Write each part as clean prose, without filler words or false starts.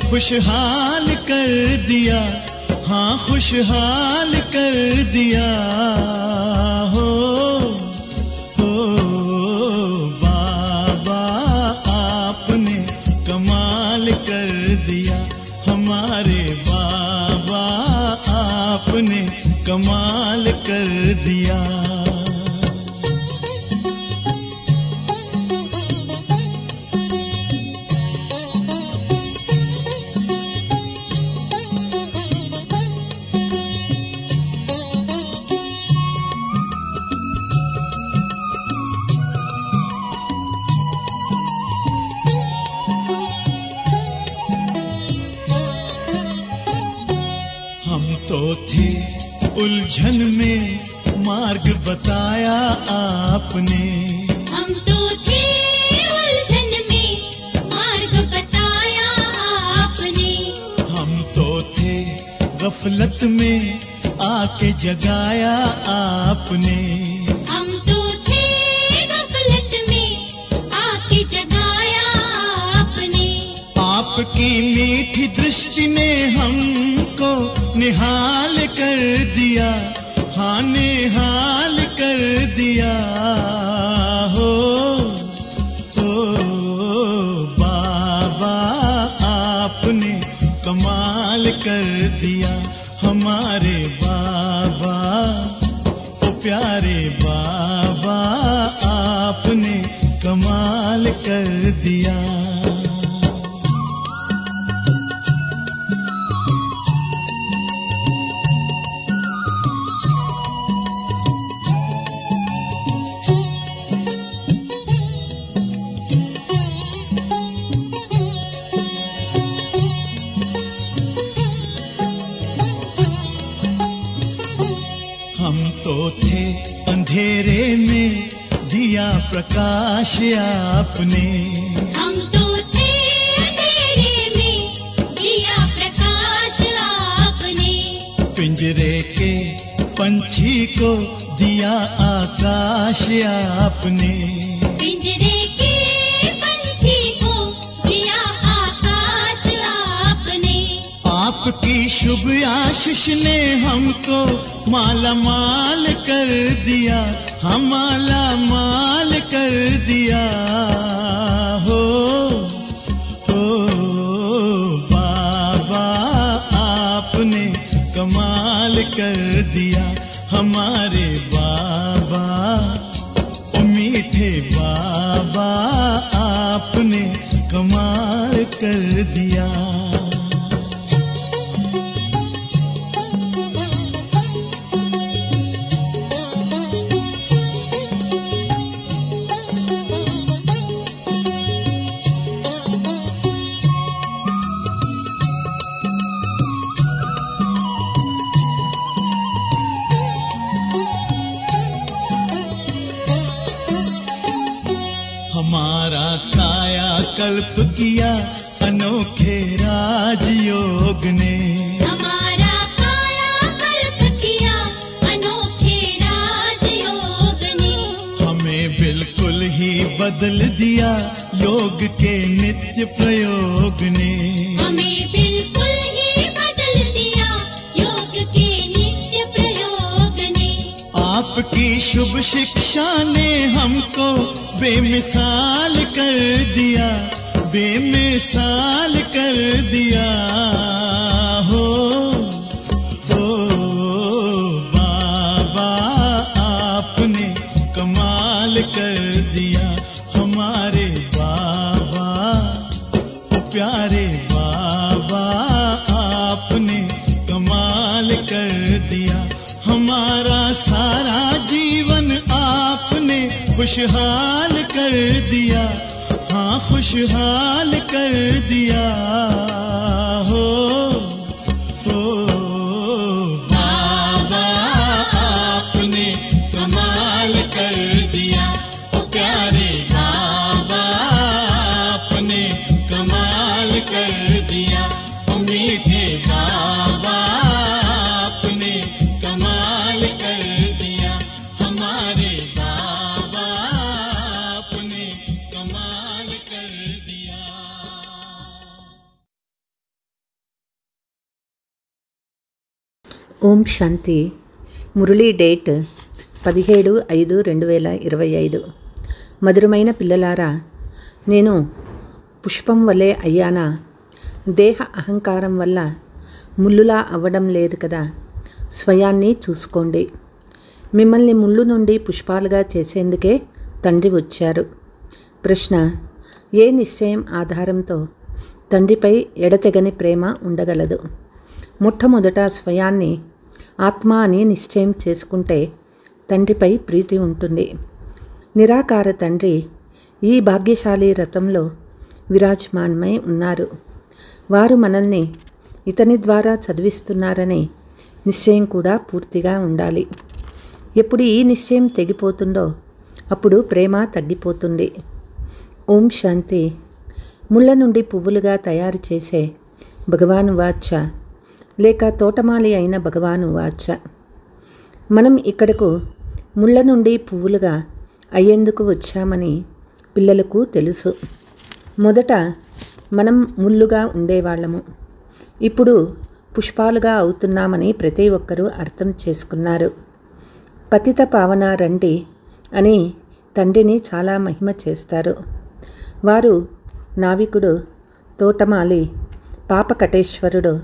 खुशहाल कर दिया, हाँ खुशहाल कर दिया हो बाबा आपने कमाल कर दिया, हमारे बाबा आपने कमाल कर दिया। उलझन में मार्ग बताया आपने, हम तो थे उलझन में मार्ग बताया आपने, हम तो थे गफलत में आके जगाया आपने, हम तो थे गफलत में आके जगाया आपने। आपकी मीठी दृष्टि ने हमको निहाल कर दिया, हाँ निहाल कर दिया हो बाबा आपने कमाल कर दिया, हमारे बाबा ओ प्यारे बाबा आपने कमाल कर दिया। अंधेरे में दिया प्रकाश आपने, हम तो थे अंधेरे में दिया प्रकाश आपने, पिंजरे के पंछी को दिया आकाश आपने, पिंजरे के पंछी को दिया आकाश आपने। आपकी शुभ आशीष ने हमको माला माल कर दिया, हम माला माल कर दिया हो बाबा आपने कमाल कर दिया, हमारे बाबा ओ मीठे बाबा आपने कमाल कर दिया। हमारा काया कल्प किया अनोखे राजयोग ने, हमारा काया कल्प किया अनोखे राजयोग ने, हमें बिल्कुल ही बदल दिया योग के नित्य प्रयोग ने, हमें बिल्कुल ही बदल दिया योग के नित्य प्रयोग ने। आपकी शुभ शिक्षा ने हमको बेमिसाल कर दिया, बेमिसाल कर प्यारे बाबा आपने कमाल कर दिया, हमारा सारा जीवन आपने खुशहाल कर दिया, हाँ खुशहाल कर दिया हो बाबा आपने कमाल कर दिया, ओ प्यारे बाबा आपने कमाल कर दिया, ओ मीठे बाबा आपने कमाल कर दिया, हमारे बाबा आपने कमाल कर दिया। ఓం శాంతి. మురళీ డేట్ 17/5/2025. మధురమైన పిల్లలారా, నేను పుష్పం వలె అయ్యానా? దేహ అహంకారం వల్ల ముళ్ళులా అవ్వడం లేదు కదా. స్వయాన్ని చూసుకోండి. మిమ్మల్ని ముళ్ళు నుండి పుష్పాలుగా చేసేందుకే తండ్రి వచ్చారు. ప్రశ్న: ఏ నిశ్చయం ఆధారంతో తండ్రిపై ఎడతెగని ప్రేమ ఉండగలదు? మొట్టమొదట స్వయాన్ని ఆత్మ అని నిశ్చయం చేసుకుంటే తండ్రిపై ప్రీతి ఉంటుంది. నిరాకార తండ్రి ఈ భాగ్యశాలి రథంలో విరాజమానమై ఉన్నారు. వారు మనల్ని ఇతని ద్వారా చదివిస్తున్నారనే నిశ్చయం కూడా పూర్తిగా ఉండాలి. ఎప్పుడు ఈ నిశ్చయం తెగిపోతుందో అప్పుడు ప్రేమ తగ్గిపోతుంది. ఓం శాంతి. ముళ్ళ నుండి పువ్వులుగా తయారు చేసే భగవాను వాచ లేక తోటమాలి అయిన భగవాను వాచ. మనం ఇక్కడకు ముళ్ళ నుండి పువ్వులుగా అయ్యేందుకు వచ్చామని పిల్లలకు తెలుసు. మొదట మనం ముళ్ళుగా ఉండేవాళ్ళము, ఇప్పుడు పుష్పాలుగా అవుతున్నామని ప్రతి ఒక్కరూ అర్థం చేసుకున్నారు. పతిత పావన రండి అని తండ్రిని చాలా మహిమ చేస్తారు. వారు నావికుడు, తోటమాలి, పాపకటేశ్వరుడు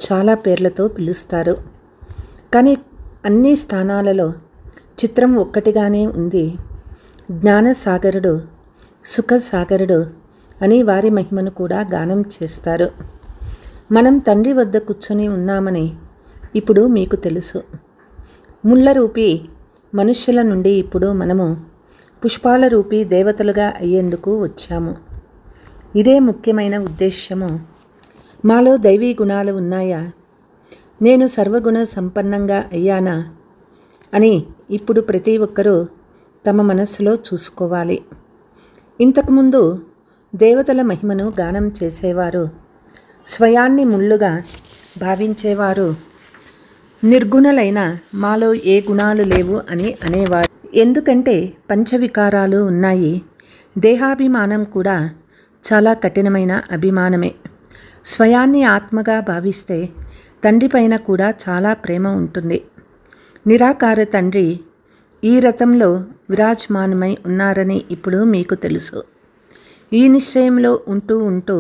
చాలా పేర్లతో పిలుస్తారు. కానీ అన్ని స్థానాలలో చిత్రం ఒక్కటిగానే ఉంది. జ్ఞానసాగరుడు, సుఖసాగరుడు అని వారి మహిమను కూడా గానం చేస్తారు. మనం తండ్రి వద్ద కూర్చొని ఉన్నామని ఇప్పుడు మీకు తెలుసు. ముళ్ళ రూపీ మనుష్యుల నుండి ఇప్పుడు మనము పుష్పాల రూపీ దేవతలుగా అయ్యేందుకు వచ్చాము. ఇదే ముఖ్యమైన ఉద్దేశ్యము. మాలో దైవీ గుణాలు ఉన్నాయా? నేను సర్వగుణ సంపన్నంగా అయ్యానా అని ఇప్పుడు ప్రతి ఒక్కరూ తమ మనస్సులో చూసుకోవాలి. ఇంతకుముందు దేవతల మహిమను గానం చేసేవారు, స్వయాన్ని ముళ్ళుగా భావించేవారు నిర్గుణలైన మాలో ఏ గుణాలు లేవు అని అనేవారు. ఎందుకంటే పంచవికారాలు ఉన్నాయి. దేహాభిమానం కూడా చాలా కఠినమైన అభిమానమే. స్వయాన్ని ఆత్మగా భావిస్తే తండ్రి పైన కూడా చాలా ప్రేమ ఉంటుంది. నిరాకార తండ్రి ఈ రథంలో విరాజమానమై ఉన్నారని ఇప్పుడు మీకు తెలుసు. ఈ నిశ్చయంలో ఉంటూ ఉంటూ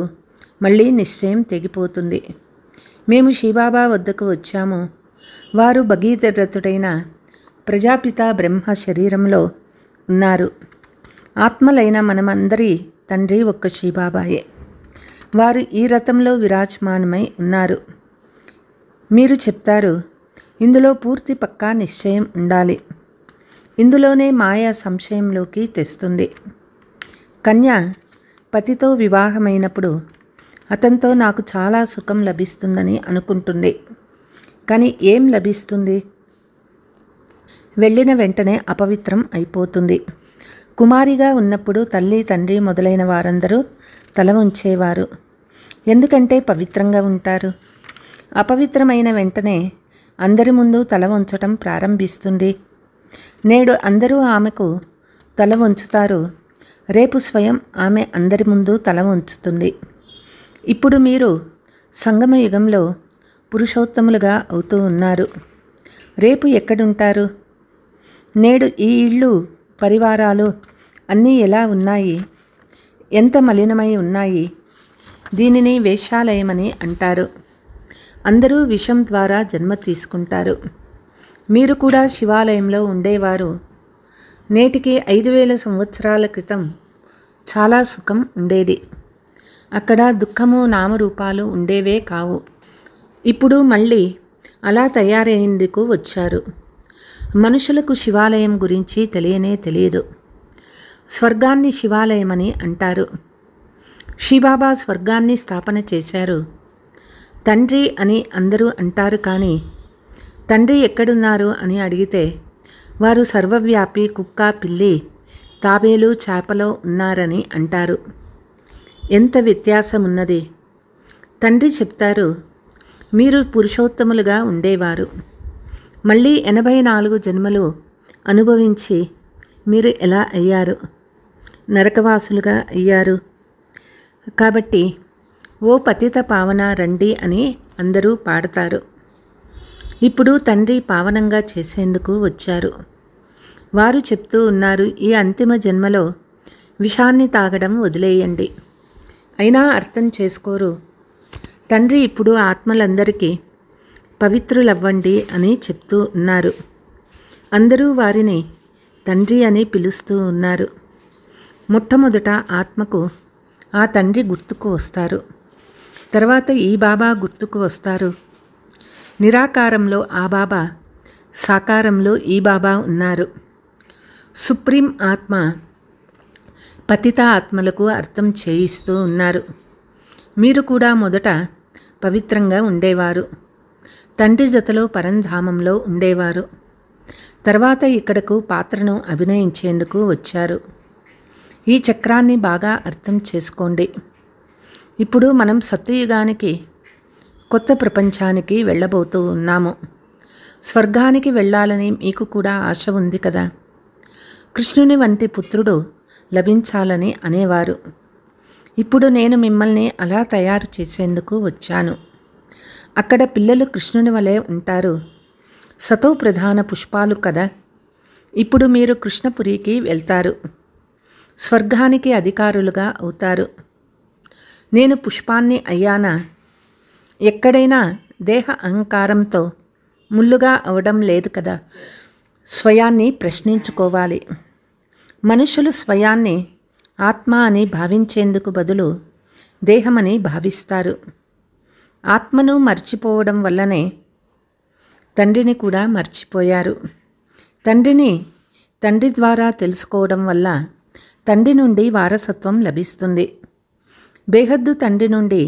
మళ్ళీ నిశ్చయం తెగిపోతుంది. మేము శివబాబా వద్దకు వచ్చాము. వారు భగీరథుడైన ప్రజాపిత బ్రహ్మ శరీరంలో ఉన్నారు. ఆత్మలైన మనమందరి తండ్రి ఒక్క శివబాబాయే. వారు ఈ రథంలో విరాజమానమై ఉన్నారు. మీరు చెప్తారు, ఇందులో పూర్తి పక్కా నిశ్చయం ఉండాలి. ఇందులోనే మాయా సంశయంలోకి తెస్తుంది. కన్య పతితో వివాహమైనప్పుడు అతనితో నాకు చాలా సుఖం లభిస్తుందని అనుకుంటుంది. కానీ ఏం లభిస్తుంది? వెళ్ళిన వెంటనే అపవిత్రం అయిపోతుంది. కుమారిగా ఉన్నప్పుడు తల్లి, తండ్రి మొదలైన వారందరూ తల ఉంచేవారు. ఎందుకంటే పవిత్రంగా ఉంటారు. అపవిత్రమైన వెంటనే అందరి ముందు తల వంచటం ప్రారంభిస్తుంది. నేడు అందరూ ఆమెకు తల వంచుతారు. రేపు స్వయం ఆమె అందరి ముందు తల వంచుతుంది. ఇప్పుడు మీరు సంగమ యుగంలో పురుషోత్తములుగా అవుతూ ఉన్నారు. రేపు ఎక్కడుంటారు? నేడు ఈ ఇళ్ళు, పరివారాలు అన్నీ ఎలా ఉన్నాయి? ఎంత మలినమై ఉన్నాయి? దీనిని వేశ్యాలయమని అంటారు. అందరూ విషం ద్వారా జన్మ తీసుకుంటారు. మీరు కూడా శివాలయంలో ఉండేవారు. నేటికి 5000 సంవత్సరాల క్రితం చాలా సుఖం ఉండేది. అక్కడ దుఃఖము నామరూపాలు ఉండేవే కావు. ఇప్పుడు మళ్ళీ అలా తయారయ్యేందుకు వచ్చారు. మనుషులకు శివాలయం గురించి తెలియనే తెలియదు. స్వర్గాన్ని శివాలయమని అంటారు. శ్రీబాబా స్వర్గాన్ని స్థాపన చేశారు. తండ్రి అని అందరూ అంటారు, కానీ తండ్రి ఎక్కడున్నారు అని అడిగితే వారు సర్వవ్యాపి కుక్క, పిల్లి, తాబేలు, చేపలో ఉన్నారని అంటారు. ఎంత వ్యత్యాసం ఉన్నది! తండ్రి చెప్తారు, మీరు పురుషోత్తములుగా ఉండేవారు. మళ్ళీ 84 జన్మలు అనుభవించి మీరు ఎలా అయ్యారు? నరకవాసులుగా అయ్యారు. కాబట్టి ఓ పతిత పావన రండి అని అందరూ పాడతారు. ఇప్పుడు తండ్రి పావనంగా చేసేందుకు వచ్చారు. వారు చెప్తూ ఉన్నారు, ఈ అంతిమ జన్మలో విషాన్ని తాగడం వదిలేయండి. అయినా అర్థం చేసుకోరు. తండ్రి ఇప్పుడు ఆత్మలందరికీ పవిత్రులవ్వండి అని చెప్తూ ఉన్నారు. అందరూ వారిని తండ్రి అని పిలుస్తూ ఉన్నారు. మొట్టమొదట ఆత్మకు ఆ తండ్రి గుర్తుకు వస్తారు. తర్వాత ఈ బాబా గుర్తుకు వస్తారు. నిరాకారంలో ఆ బాబా, సాకారంలో ఈ బాబా ఉన్నారు. సుప్రీం ఆత్మ పతిత ఆత్మలకు అర్థం చేయిస్తూ ఉన్నారు. మీరు కూడా మొదట పవిత్రంగా ఉండేవారు. తండ్రి జతలో పరంధామంలో ఉండేవారు. తర్వాత ఇక్కడకు పాత్రను అభినయించేందుకు వచ్చారు. ఈ చక్రాన్ని బాగా అర్థం చేసుకోండి. ఇప్పుడు మనం సత్యయుగానికి, కొత్త ప్రపంచానికి వెళ్ళబోతూ ఉన్నాము. స్వర్గానికి వెళ్ళాలని మీకు కూడా ఆశ ఉంది కదా. కృష్ణుని వంటి పుత్రుడు లభించాలని అనేవారు. ఇప్పుడు నేను మిమ్మల్ని అలా తయారు చేసేందుకు వచ్చాను. అక్కడ పిల్లలు కృష్ణుని వలె ఉంటారు. సతో ప్రధాన పుష్పాలు కదా. ఇప్పుడు మీరు కృష్ణపురికి వెళ్తారు. స్వర్గానికి అధికారులుగా అవుతారు. నేను పుష్పాన్ని అయ్యానా? ఎక్కడైనా దేహ అహంకారంతో ముల్లుగా అవడం లేదు కదా. స్వయాన్ని ప్రశ్నించుకోవాలి. మనుషులు స్వయాన్ని ఆత్మ అని భావించేందుకు బదులు దేహమని భావిస్తారు. ఆత్మను మర్చిపోవడం వల్లనే తండ్రిని కూడా మర్చిపోయారు. తండ్రిని తండ్రి ద్వారా తెలుసుకోవడం వల్ల తండ్రి నుండి వారసత్వం లభిస్తుంది. బేహద్దు తండ్రి నుండి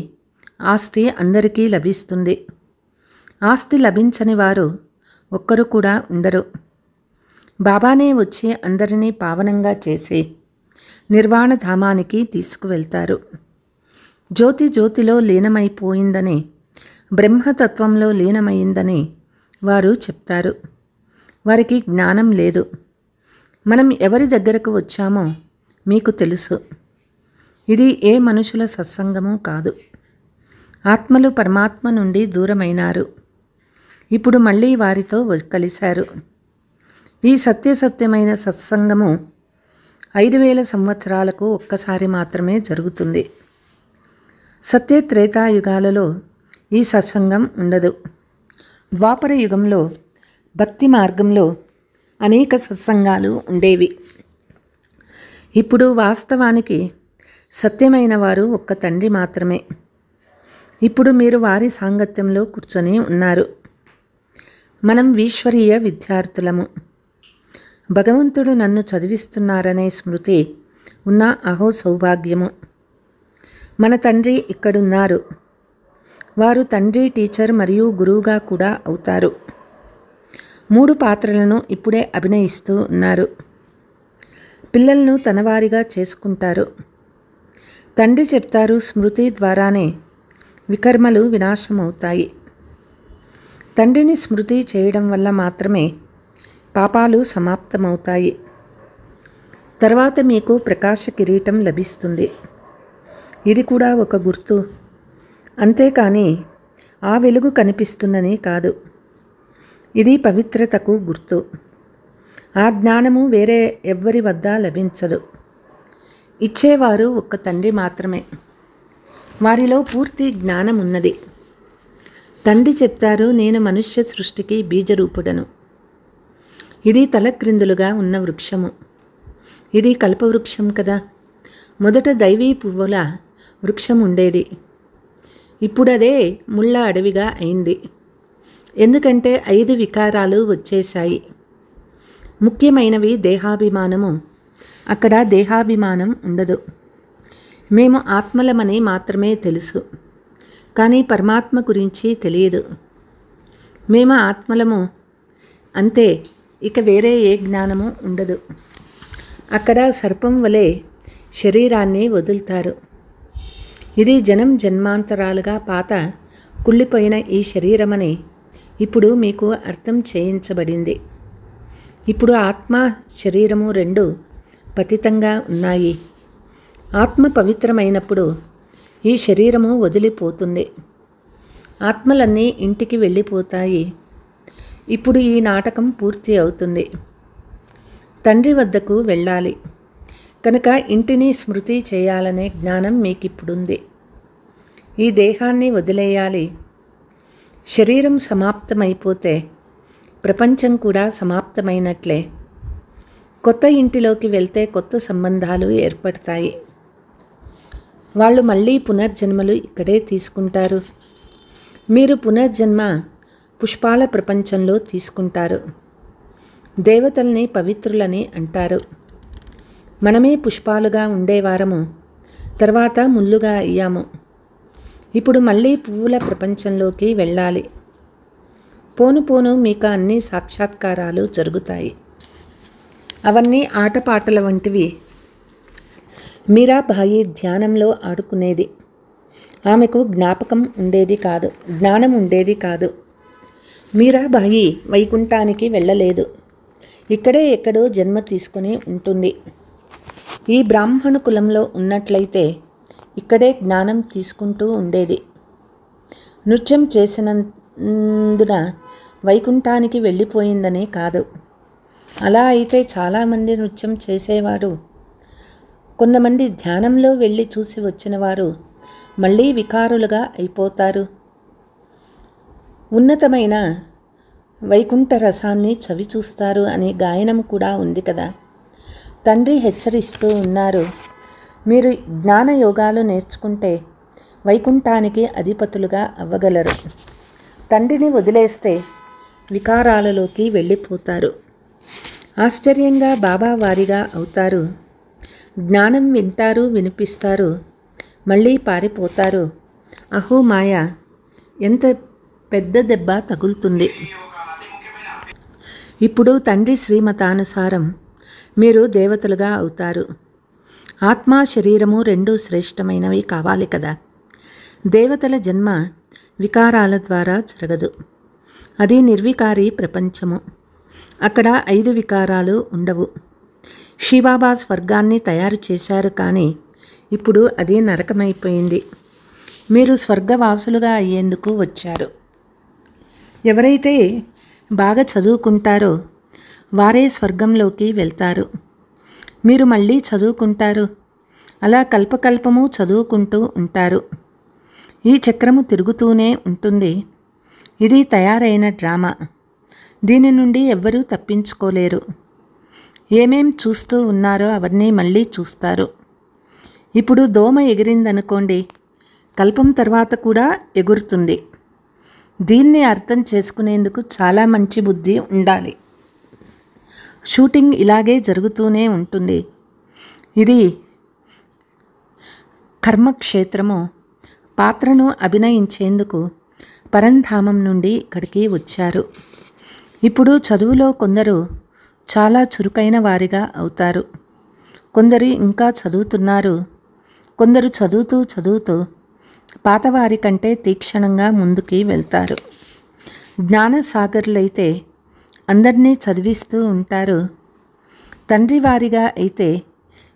ఆస్తి అందరికీ లభిస్తుంది. ఆస్తి లభించని వారు ఒక్కరు కూడా ఉండరు. బాబానే వచ్చి అందరినీ పావనంగా చేసి నిర్వాణ ధామానికి తీసుకువెళ్తారు. జ్యోతి జ్యోతిలో లీనమైపోయిందని, బ్రహ్మతత్వంలో లీనమైందని వారు చెప్తారు. వారికి జ్ఞానం లేదు. మనం ఎవరి దగ్గరకు వచ్చామో మీకు తెలుసు. ఇది ఏ మనుషుల సత్సంగము కాదు. ఆత్మలు పరమాత్మ నుండి దూరమైనారు. ఇప్పుడు మళ్ళీ వారితో కలిశారు. ఈ సత్యసత్యమైన సత్సంగము 5000 సంవత్సరాలకు ఒక్కసారి మాత్రమే జరుగుతుంది. సత్య త్రేతాయుగాలలో ఈ సత్సంగం ఉండదు. ద్వాపర యుగంలో భక్తి మార్గంలో అనేక సత్సంగాలు ఉండేవి. ఇప్పుడు వాస్తవానికి సత్యమైన వారు ఒక్క తండ్రి మాత్రమే. ఇప్పుడు మీరు వారి సాంగత్యంలో కూర్చొని ఉన్నారు. మనం ఈశ్వరీయ విద్యార్థులము. భగవంతుడు నన్ను చదివిస్తున్నారనే స్మృతి ఉన్న అహో సౌభాగ్యము. మన తండ్రి ఇక్కడున్నారు. వారు తండ్రి, టీచర్ మరియు గురువుగా కూడా అవుతారు. 3 పాత్రలను ఇప్పుడే అభినయిస్తూ ఉన్నారు. పిల్లలను తనవారిగా చేసుకుంటారు. తండ్రి చెప్తారు, స్మృతి ద్వారానే వికర్మలు వినాశమవుతాయి. తండ్రిని స్మృతి చేయడం వల్ల మాత్రమే పాపాలు సమాప్తమవుతాయి. తర్వాత మీకు ప్రకాశ కిరీటం లభిస్తుంది. ఇది కూడా ఒక గుర్తు. అంతేకాని ఆ వెలుగు కనిపిస్తున్నని కాదు. ఇది పవిత్రతకు గుర్తు. ఆ జ్ఞానము వేరే ఎవ్వరి వద్ద లభించదు. ఇచ్చేవారు ఒక్క తండ్రి మాత్రమే. వారిలో పూర్తి జ్ఞానం ఉన్నది. తండ్రి చెప్తారు, నేను మనుష్య సృష్టికి బీజరూపుడను. ఇది తలక్రిందులుగా ఉన్న వృక్షము. ఇది కల్పవృక్షం కదా. మొదట దైవీ పువ్వుల వృక్షం ఉండేది. ఇప్పుడదే ముళ్ళ అడవిగా అయింది. ఎందుకంటే 5 వికారాలు వచ్చేశాయి. ముఖ్యమైనవి దేహాభిమానము. అక్కడ దేహాభిమానం ఉండదు. మేము ఆత్మలమని మాత్రమే తెలుసు, కానీ పరమాత్మ గురించి తెలియదు. మేము ఆత్మలము అంతే, ఇక వేరే ఏ జ్ఞానము ఉండదు. అక్కడ సర్పం వలె శరీరాన్ని వదులుతారు. ఇది జన్మాంతరాలుగా పాత కుళ్ళిపోయిన ఈ శరీరమని ఇప్పుడు మీకు అర్థం చేయించబడింది. ఇప్పుడు ఆత్మ శరీరము 2 పతితంగా ఉన్నాయి. ఆత్మ పవిత్రమైనప్పుడు ఈ శరీరము వదిలిపోతుంది. ఆత్మలన్నీ ఇంటికి వెళ్ళిపోతాయి. ఇప్పుడు ఈ నాటకం పూర్తి అవుతుంది. తండ్రి వద్దకు వెళ్ళాలి కనుక ఇంటిని స్మృతి చేయాలనే జ్ఞానం మీకిప్పుడుంది. ఈ దేహాన్ని వదిలేయాలి. శరీరం సమాప్తమైపోతే ప్రపంచం కూడా సమాప్తమైనట్లే. కొత్త ఇంటిలోకి వెళ్తే కొత్త సంబంధాలు ఏర్పడతాయి. వాళ్ళు మళ్ళీ పునర్జన్మలు ఇక్కడే తీసుకుంటారు. మీరు పునర్జన్మ పుష్పాల ప్రపంచంలో తీసుకుంటారు. దేవతల్ని పవిత్రులని అంటారు. మనమే పుష్పాలుగా ఉండేవారము, తర్వాత ముళ్ళుగా అయ్యాము. ఇప్పుడు మళ్ళీ పువ్వుల ప్రపంచంలోకి వెళ్ళాలి. పోను పోను మీకు అన్ని సాక్షాత్కారాలు జరుగుతాయి. అవన్నీ ఆటపాటల వంటివి. మీరాబాయి ధ్యానంలో ఆడుకునేది. ఆమెకు జ్ఞానం ఉండేది కాదు. మీరాబాయి వైకుంఠానికి వెళ్ళలేదు. ఇక్కడే ఎక్కడో జన్మ తీసుకుని ఉంటుంది. ఈ బ్రాహ్మణ కులంలో ఉన్నట్లయితే ఇక్కడే జ్ఞానం తీసుకుంటూ ఉండేది. నృత్యం చేసినందున వైకుంఠానికి వెళ్ళిపోయిందనే కాదు. అలా అయితే చాలామంది నృత్యం చేసేవారు. కొంతమంది ధ్యానంలో వెళ్ళి చూసి వచ్చిన వారు మళ్ళీ వికారులుగా అయిపోతారు. ఉన్నతమైన వైకుంఠ రసాన్ని చవి చూస్తారు అనే గాయనం కూడా ఉంది కదా. తండ్రి హెచ్చరిస్తూ ఉన్నారు, మీరు జ్ఞానయోగాలు నేర్చుకుంటే వైకుంఠానికి అధిపతులుగా అవ్వగలరు. తండ్రిని వదిలేస్తే వికారాలలోకి వెళ్ళిపోతారు. ఆశ్చర్యంగా బాబా వారిగా అవుతారు. జ్ఞానం వింటారు, వినిపిస్తారు, మళ్ళీ పారిపోతారు. అహో మాయ, ఎంత పెద్ద దెబ్బ తగులుతుంది. ఇప్పుడు తండ్రి శ్రీమతానుసారం మీరు దేవతలుగా అవుతారు. ఆత్మ శరీరము 2 శ్రేష్టమైనవి కావాలి కదా. దేవతల జన్మ వికారాల ద్వారా జరగదు. అది నిర్వికారి ప్రపంచము. అక్కడ 5 వికారాలు ఉండవు. శివబాబా స్వర్గాన్ని తయారు చేశారు, కానీ ఇప్పుడు అది నరకమైపోయింది. మీరు స్వర్గవాసులుగా అయ్యేందుకు వచ్చారు. ఎవరైతే బాగా చదువుకుంటారో వారే స్వర్గంలోకి వెళ్తారు. మీరు మళ్ళీ చదువుకుంటారు. అలా కల్పకల్పము చదువుకుంటూ ఉంటారు. ఈ చక్రము తిరుగుతూనే ఉంటుంది. ఇది తయారైన డ్రామా. దీని నుండి ఎవ్వరూ తప్పించుకోలేరు. ఏమేం చూస్తూ ఉన్నారో అవన్నీ మళ్ళీ చూస్తారు. ఇప్పుడు దోమ ఎగిరిందనుకోండి, కల్పం తర్వాత కూడా ఎగురుతుంది. దీన్ని అర్థం చేసుకునేందుకు చాలా మంచి బుద్ధి ఉండాలి. షూటింగ్ ఇలాగే జరుగుతూనే ఉంటుంది. ఇది కర్మక్షేత్రము. పాత్రను అభినయించేందుకు పరంధామం నుండి ఇక్కడికి వచ్చారు. ఇప్పుడు చదువులో కొందరు చాలా చురుకైన వారిగా అవుతారు. కొందరు ఇంకా చదువుతున్నారు. కొందరు చదువుతూ పాతవారి కంటే తీక్షణంగా ముందుకి వెళ్తారు. జ్ఞానసాగరులైతే అందరినీ చదివిస్తూ ఉంటారు. తండ్రి వారిగా అయితే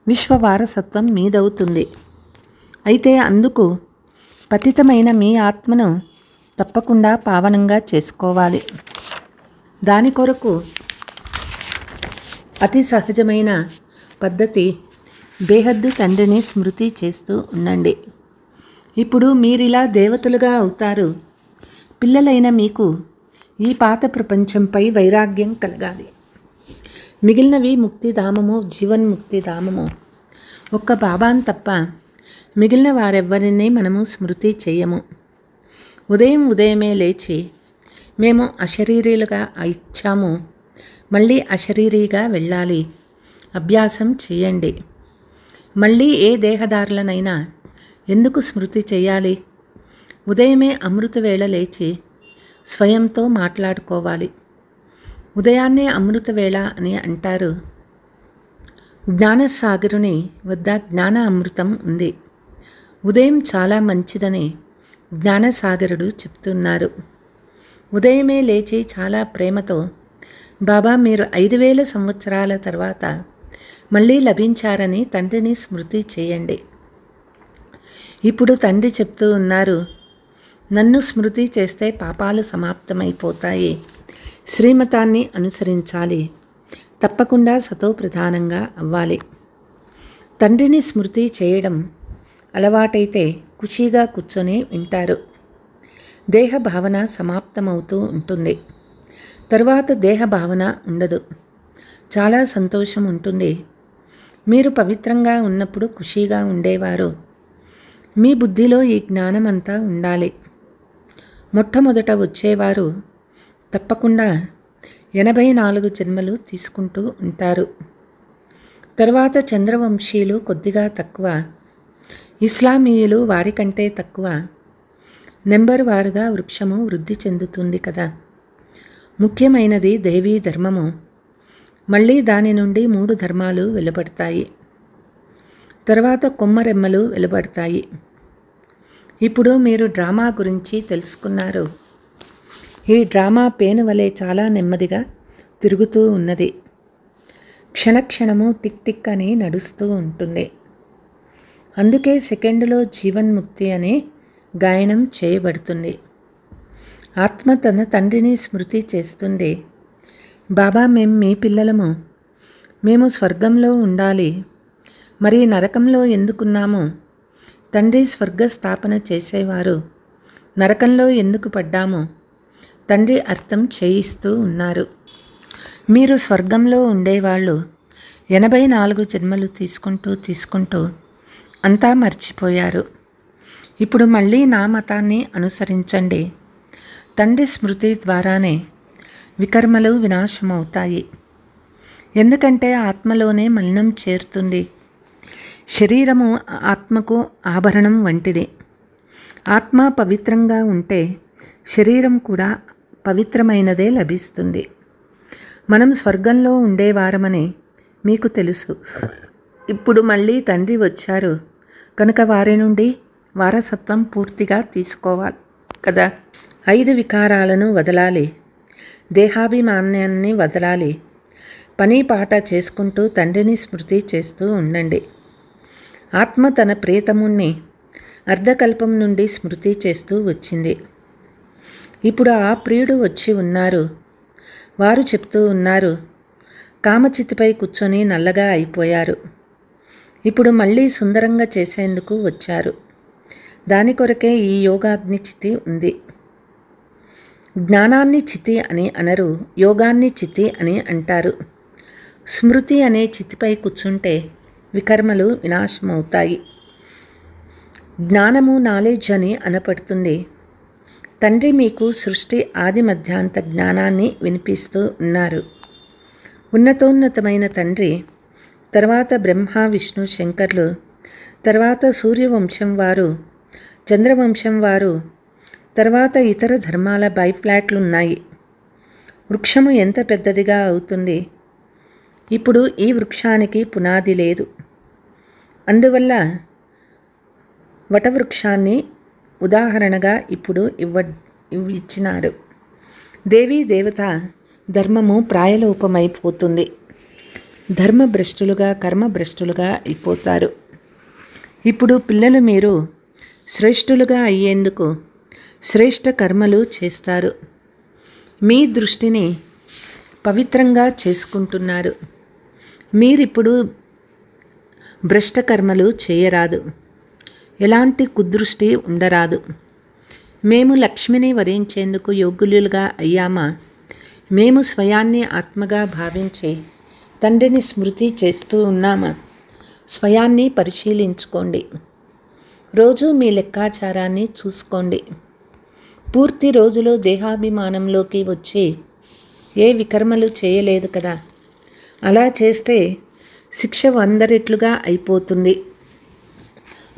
విశ్వవారసత్వం మీదవుతుంది. అయితే అందుకు పతితమైన మీ ఆత్మను తప్పకుండా పావనంగా చేసుకోవాలి. దాని కొరకు అతి సహజమైన పద్ధతి బేహద్దు తండ్రిని స్మృతి చేస్తూ ఉండండి. ఇప్పుడు మీరిలా దేవతలుగా అవుతారు. పిల్లలైన మీకు ఈ పాత ప్రపంచంపై వైరాగ్యం కలగాలి. మిగిలినవి ముక్తిధామము, జీవన్ముక్తిధామము. ఒక్క బాబాను తప్ప మిగిలిన వారెవ్వరినీ మనము స్మృతి చెయ్యము. ఉదయమే లేచి మేము అశరీరీలుగా ఇచ్చాము, మళ్ళీ అశరీరీగా వెళ్ళాలి, అభ్యాసం చేయండి. మళ్ళీ ఏ దేహదారులనైనా ఎందుకు స్మృతి చేయాలి? ఉదయమే అమృతవేళ లేచి స్వయంతో మాట్లాడుకోవాలి. ఉదయాన్నే అమృతవేళ అని అంటారు. జ్ఞానసాగరుని వద్ద జ్ఞాన అమృతం ఉంది. ఉదయం చాలా మంచిదని జ్ఞానసాగరుడు చెప్తున్నారు. ఉదయమే లేచి చాలా ప్రేమతో, బాబా మీరు 5000 సంవత్సరాల తర్వాత మళ్ళీ లభించారని తండ్రిని స్మృతి చేయండి. ఇప్పుడు తండ్రి చెప్తూ ఉన్నారు, నన్ను స్మృతి చేస్తే పాపాలు సమాప్తమైపోతాయి, శ్రీమతాన్ని అనుసరించాలి, తప్పకుండా సతోప్రధానంగా అవ్వాలి. తండ్రిని స్మృతి చేయడం అలవాటైతే ఖుషీగా కూర్చొని వింటారు. దేహ భావన సమాప్తమవుతూ ఉంటుంది. తరువాత దేహ భావన ఉండదు. చాలా సంతోషం ఉంటుంది. మీరు పవిత్రంగా ఉన్నప్పుడు ఖుషీగా ఉండేవారు. మీ బుద్ధిలో ఈ జ్ఞానమంతా ఉండాలి. మొట్టమొదట వచ్చేవారు తప్పకుండా 84 జన్మలు తీసుకుంటూ ఉంటారు. తర్వాత చంద్రవంశీయులు కొద్దిగా తక్కువ, ఇస్లామీయులు వారికంటే తక్కువ. నెంబర్ వారుగా వృక్షము వృద్ధి చెందుతుంది కదా. ముఖ్యమైనది దేవీ ధర్మము. మళ్ళీ దాని నుండి 3 ధర్మాలు వెలువడతాయి. తర్వాత కొమ్మరెమ్మలు వెలువడతాయి. ఇప్పుడు మీరు డ్రామా గురించి తెలుసుకున్నారు. ఈ డ్రామా పేను వలె చాలా నెమ్మదిగా తిరుగుతూ ఉన్నది. క్షణక్షణము టిక్ టిక్ అని నడుస్తూ ఉంటుంది. అందుకే సెకండులో జీవన్ముక్తి అనే గాయనం చేయబడుతుంది. ఆత్మ తన తండ్రిని స్మృతి చేస్తుంది. బాబా మేము మీ పిల్లలము, మేము స్వర్గంలో ఉండాలి, మరి నరకంలో ఎందుకున్నాము? తండ్రి స్వర్గ స్థాపన చేసేవారు, నరకంలో ఎందుకు పడ్డాము? తండ్రి అర్థం చేయిస్తూ ఉన్నారు. మీరు స్వర్గంలో ఉండేవాళ్ళు 84 జన్మలు తీసుకుంటూ అంతా మర్చిపోయారు. ఇప్పుడు మళ్ళీ నా మతాన్ని అనుసరించండి. తండ్రి స్మృతి ద్వారానే వికర్మలు వినాశమవుతాయి. ఎందుకంటే ఆత్మలోనే మలినం చేరుతుంది. శరీరము ఆత్మకు ఆభరణం వంటిది. ఆత్మ పవిత్రంగా ఉంటే శరీరం కూడా పవిత్రమైనదే లభిస్తుంది. మనం స్వర్గంలో ఉండేవారమని మీకు తెలుసు. ఇప్పుడు మళ్ళీ తండ్రి వచ్చారు కనుక వారి నుండి వారసత్వం పూర్తిగా తీసుకోవాలి కదా. 5 వికారాలను వదలాలి, దేహాభిమానాన్ని వదలాలి. పని పాట చేసుకుంటూ తండ్రిని స్మృతి చేస్తూ ఉండండి. ఆత్మ తన ప్రియతముణ్ణి అర్ధకల్పం నుండి స్మృతి చేస్తూ వచ్చింది. ఇప్పుడు ఆ ప్రియుడు వచ్చి ఉన్నారు. వారు చెప్తూ ఉన్నారు, కామచితిపై కూర్చొని నల్లగా అయిపోయారు. ఇప్పుడు మళ్ళీ సుందరంగా చేసేందుకు వచ్చారు. దాని కొరకే ఈ యోగాగ్ని చితి ఉంది. జ్ఞానాన్ని చితి అని అనరు, యోగాన్ని చితి అని అంటారు. స్మృతి అనే చితిపై కూర్చుంటే వికర్మలు వినాశమవుతాయి. జ్ఞానము నాలెడ్జ్ అని అనపడుతుంది. తండ్రి మీకు సృష్టి ఆది మధ్యాంత జ్ఞానాన్ని వినిపిస్తూ ఉన్నారు. ఉన్నతోన్నతమైన తండ్రి, తర్వాత బ్రహ్మ విష్ణు శంకర్లు, తర్వాత సూర్యవంశం వారు, చంద్రవంశం వారు, తర్వాత ఇతర ధర్మాల బైఫ్లాట్లున్నాయి. వృక్షము ఎంత పెద్దదిగా అవుతుంది. ఇప్పుడు ఈ వృక్షానికి పునాది లేదు. అందువల్ల వటవృక్షాన్ని ఉదాహరణగా ఇప్పుడు ఇచ్చినారు. దేవీ దేవత ధర్మము ప్రాయలోపమైపోతుంది. ధర్మభ్రష్టులుగా కర్మభ్రష్టులుగా అయిపోతారు. ఇప్పుడు పిల్లలు మీరు శ్రేష్ఠులుగా అయ్యేందుకు శ్రేష్ఠ కర్మలు చేస్తారు. మీ దృష్టిని పవిత్రంగా చేసుకుంటున్నారు. మీరిప్పుడు భ్రష్ట కర్మలు చేయరాదు. ఎలాంటి కుదృష్టి ఉండరాదు. మేము లక్ష్మిని వరించేందుకు యోగ్యులుగా అయ్యామా? మేము స్వయాన్ని ఆత్మగా భావించి తండ్రిని స్మృతి చేస్తూ ఉన్నామా? స్వయాన్ని పరిశీలించుకోండి. రోజు మీ లెక్కాచారాన్ని చూసుకోండి. పూర్తి రోజులో దేహాభిమానంలోకి వచ్చి ఏ వికర్మలు చేయలేదు కదా. అలా చేస్తే శిక్ష 100 రెట్లుగా అయిపోతుంది.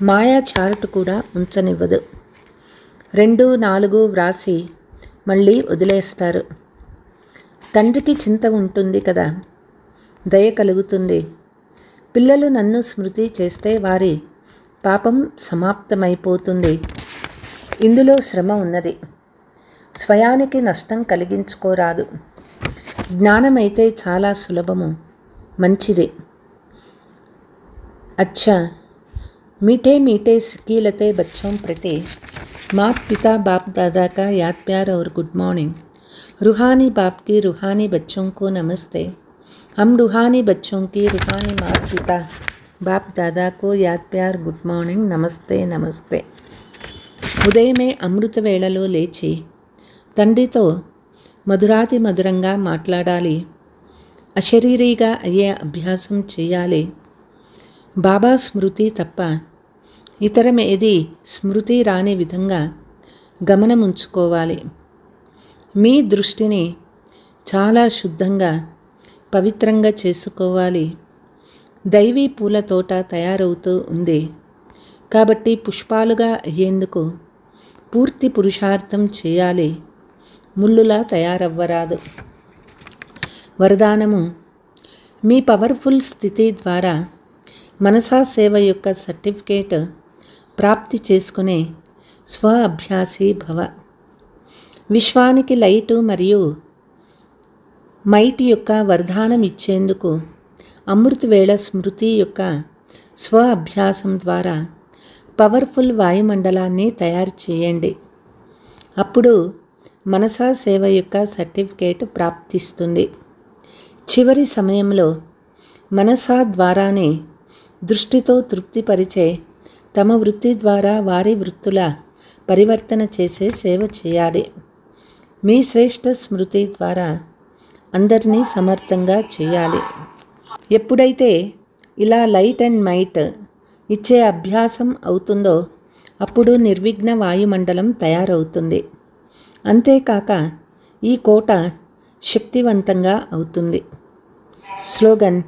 మాయా చార్ట్ కూడా ఉంచనివ్వదు. 2, 4 వ్రాసి మళ్ళీ వదిలేస్తారు. తండ్రికి చింత ఉంటుంది కదా, దయ కలుగుతుంది. పిల్లలు నన్ను స్మృతి చేస్తే వారి పాపం సమాప్తమైపోతుంది. ఇందులో శ్రమ ఉన్నది. స్వయానికి నష్టం కలిగించుకోరాదు. జ్ఞానమైతే చాలా సులభము, మంచిది. अच्छा, मीठे मीठे सिकीलते बच्चों प्रति मात पिता बाप दादा का याद प्यार और गुड मॉर्निंग. रूहानी बाप की रूहानी बच्चों को नमस्ते. हम रूहानी बच्चों की रूहानी मात पिता बाप दादा को याद प्यार गुड मॉर्निंग, नमस्ते नमस्ते. ఉదయమే అమృత వేళలో లేచి తండ్రితో మధురాతి మధురంగా మాట్లాడాలి. అశరీరీగా అయ్యే అభ్యాసం చేయాలి. బాబా స్మృతి తప్ప ఇతరమేది స్మృతి రాని విధంగా గమనముంచుకోవాలి. మీ దృష్టిని చాలా శుద్ధంగా పవిత్రంగా చేసుకోవాలి. దైవీ పూల తోట తయారవుతూ ఉంది కాబట్టి పుష్పాలుగా అయ్యేందుకు పూర్తి పురుషార్థం చేయాలి. ముళ్ళులా తయారవ్వరాదు. వరదానము: మీ పవర్ఫుల్ స్థితి ద్వారా మనసా సేవ యొక్క సర్టిఫికేట్ ప్రాప్తి చేసుకునే స్వ అభ్యాసి భవ. విశ్వానికి లైటు మరియు మైట్ యొక్క వరదానం ఇచ్చేందుకు అమృతవేళ స్మృతి యొక్క స్వ అభ్యాసం ద్వారా పవర్ఫుల్ వాయుమండలాన్ని తయారు చేయండి. అప్పుడు మనసా సేవ యొక్క సర్టిఫికేట్ ప్రాప్తిస్తుంది. చివరి సమయంలో మనసా ద్వారానే దృష్టితో తృప్తిపరిచే తమ వృత్తి ద్వారా వారి వృత్తుల పరివర్తన చేసే సేవ చేయాలి. మీ శ్రేష్ఠ స్మృతి ద్వారా అందరినీ సమర్థంగా చేయాలి. ఎప్పుడైతే ఇలా లైట్ అండ్ మైట్ ఇచ్చే అభ్యాసం అవుతుందో అప్పుడు నిర్విఘ్న వాయుమండలం తయారవుతుంది. అంతేకాక ఈ కోట శక్తివంతంగా అవుతుంది. స్లోగన్: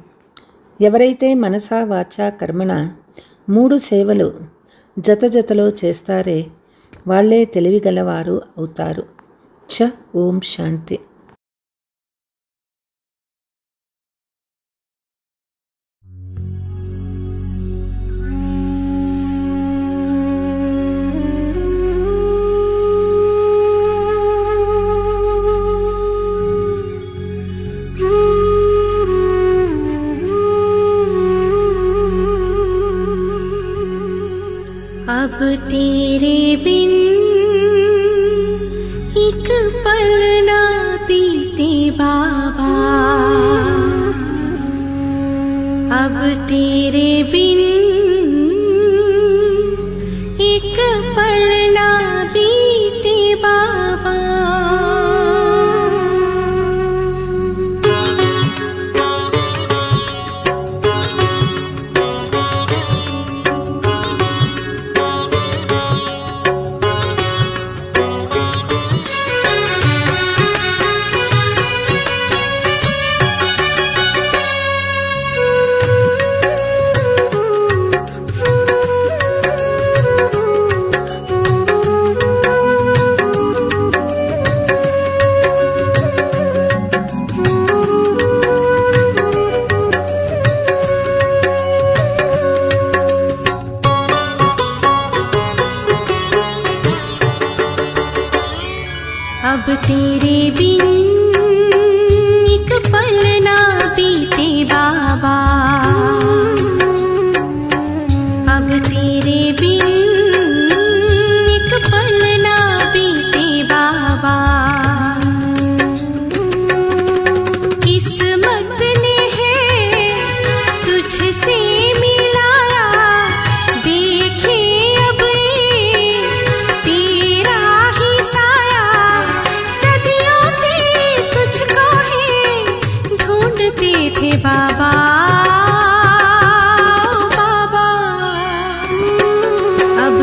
ఎవరైతే మనసా వాచా కర్మణ 3 సేవలు జతజతలో చేస్తారే వాళ్ళే తెలివిగలవారు అవుతారు. చ ఓం శాంతి. अब तेरे बिन एक पल ना बीते बाबा, अब तेरे बिन एक पल ना बीते बाबा. अब तेरे बिन एक पल ना बीते बाबा, अब तेरे बिन एक पल ना बीते बाबा. किस्मत ने है तुझसे मिलाया, देखे अब ये तेरा ही साया. सदियों से तुझको ही ढूंढते थे बाबा, बाबा. अब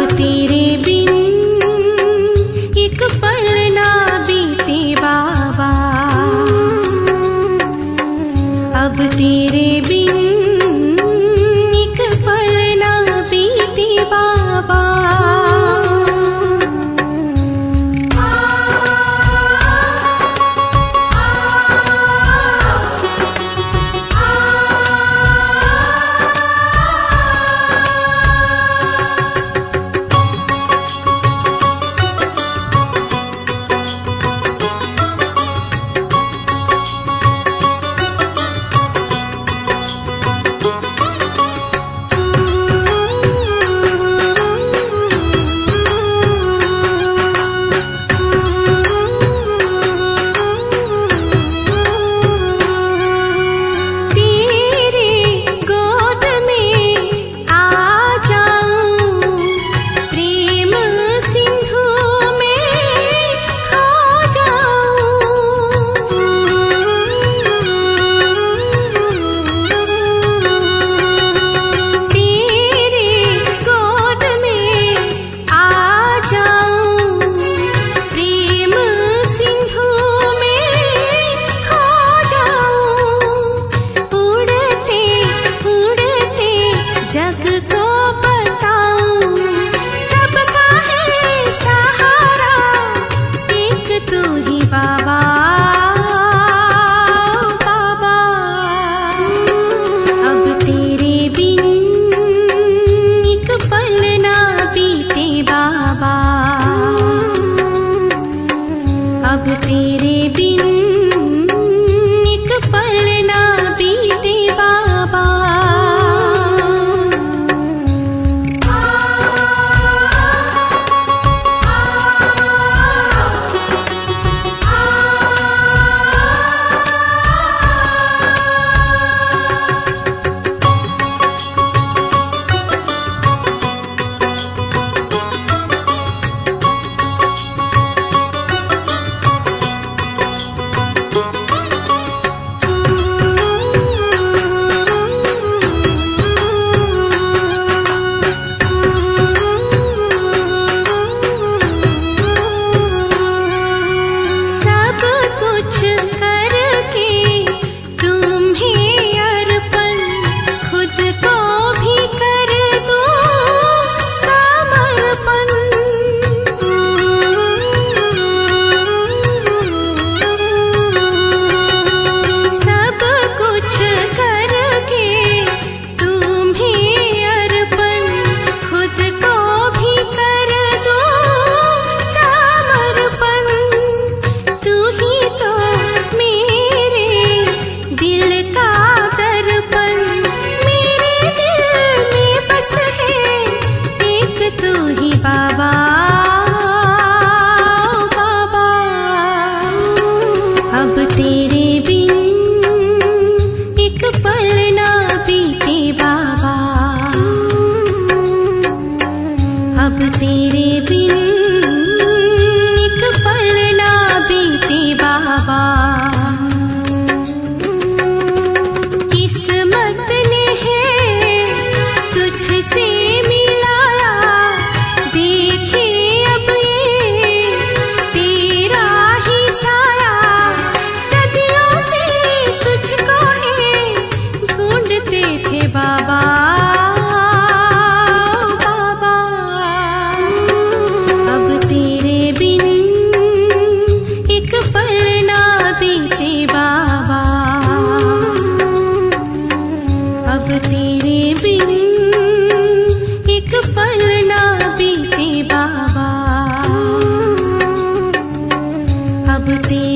पार्वती